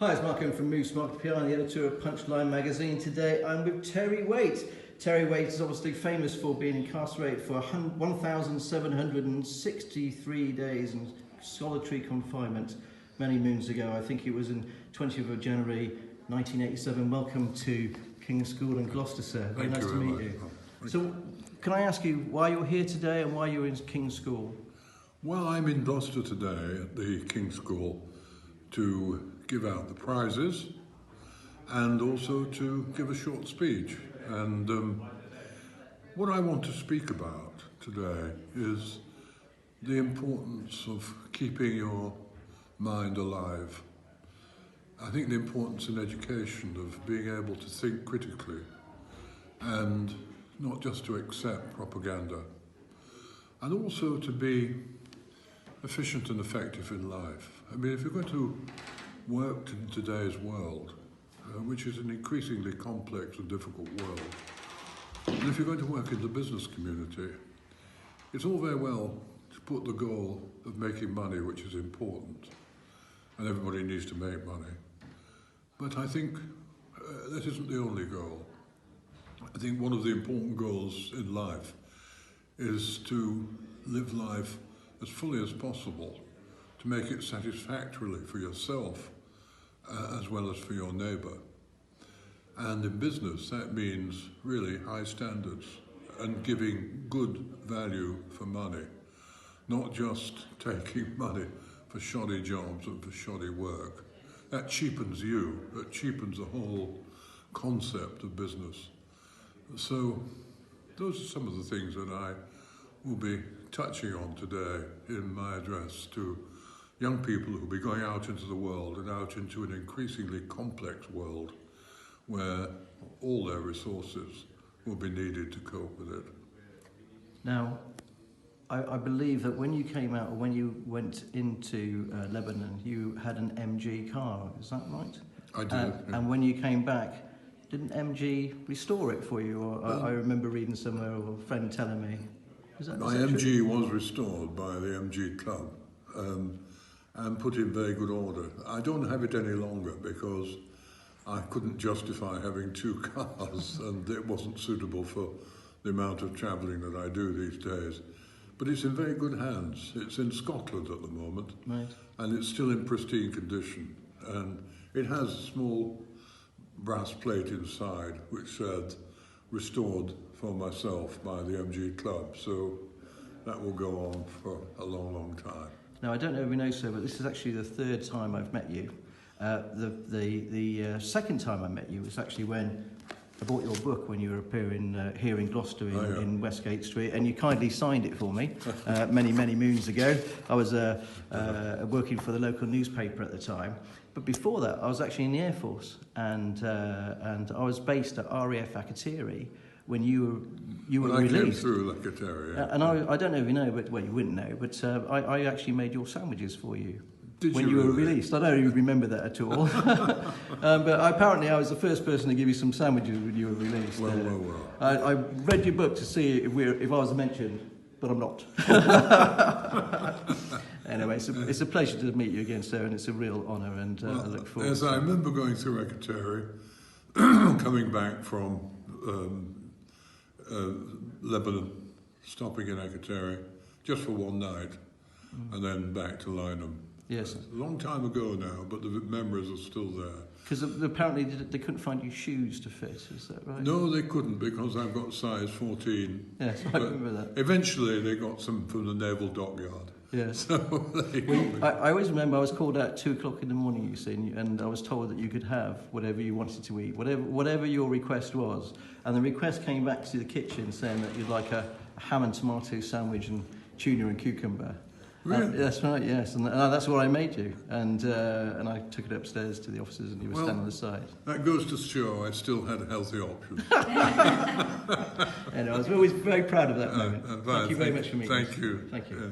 Hi, it's Mark from Moose Market PR, the editor of Punchline magazine. Today I'm with Terry Waite. Terry Waite is obviously famous for being incarcerated for 1,763 days in solitary confinement many moons ago. I think it was in 20th of January 1987. Welcome to King's School in Gloucester, sir. Very nice to meet you. So, can I ask you why you're here today and why you're in King's School? Well, I'm in Gloucester today at the King's School to give out the prizes and also to give a short speech. And what I want to speak about today is the importance of keeping your mind alive. I think the importance in education of being able to think critically and not just to accept propaganda, and also to be efficient and effective in life. I mean, if you're going to work in today's world, which is an increasingly complex and difficult world, and if you're going to work in the business community, it's all very well to put the goal of making money, which is important, and everybody needs to make money. But I think that isn't the only goal. I think one of the important goals in life is to live life as fully as possible, to make it satisfactorily for yourself as well as for your neighbour. And in business, that means really high standards and giving good value for money, not just taking money for shoddy jobs and for shoddy work. That cheapens you, that cheapens the whole concept of business. So those are some of the things that I will be touching on today in my address to young people who will be going out into the world and out into an increasingly complex world where all their resources will be needed to cope with it. Now, I believe that when you came out, or when you went into Lebanon, you had an MG car, is that right? I did. Yeah. And when you came back, didn't MG restore it for you? Or I remember reading somewhere, or a friend telling me. My MG was restored by the MG Club and put in very good order. I don't have it any longer because I couldn't justify having two cars and it wasn't suitable for the amount of travelling that I do these days. But it's in very good hands. It's in Scotland at the moment, right, and it's still in pristine condition. And it has a small brass plate inside which said restored for myself by the MG Club, so that will go on for a long, long time. Now, I don't know if you know, sir, but this is actually the third time I've met you. The second time I met you was actually when I bought your book when you were appearing here in Gloucester in Westgate Street, and you kindly signed it for me many, many moons ago. I was working for the local newspaper at the time. But before that, I was actually in the Air Force, and I was based at RAF Akrotiri when you were released. I came through Akrotiri, yeah. And I don't know if you know, but well, you wouldn't know, but I actually made your sandwiches for you. Did when you were released. I don't even remember that at all. But apparently I was the first person to give you some sandwiches when you were released. Well. I read your book to see if I was mentioned, but I'm not. Anyway, it's a pleasure to meet you again, sir, and it's a real honour, and I look forward to it. As I remember going through Akrotiri, coming back from Lebanon, stopping in Akrotiri just for one night, and then back to Lynham. Yes. A long time ago now, but the memories are still there. Because apparently they couldn't find you shoes to fit, is that right? No, they couldn't, because I've got size 14. Yes, I remember that. Eventually they got some from the Naval Dockyard. Yes. So I always remember I was called out at 2 o'clock in the morning, you see, and I was told that you could have whatever you wanted to eat, whatever your request was. And the request came back to the kitchen saying that you'd like a ham and tomato sandwich and tuna and cucumber. Really? That's right, yes, and that's what I made you, and I took it upstairs to the offices, and you were standing on the side. That goes to show I still had healthy options. And I was always very proud of that moment. Thank you very much for meeting us. Thank you. Thank you. Yeah.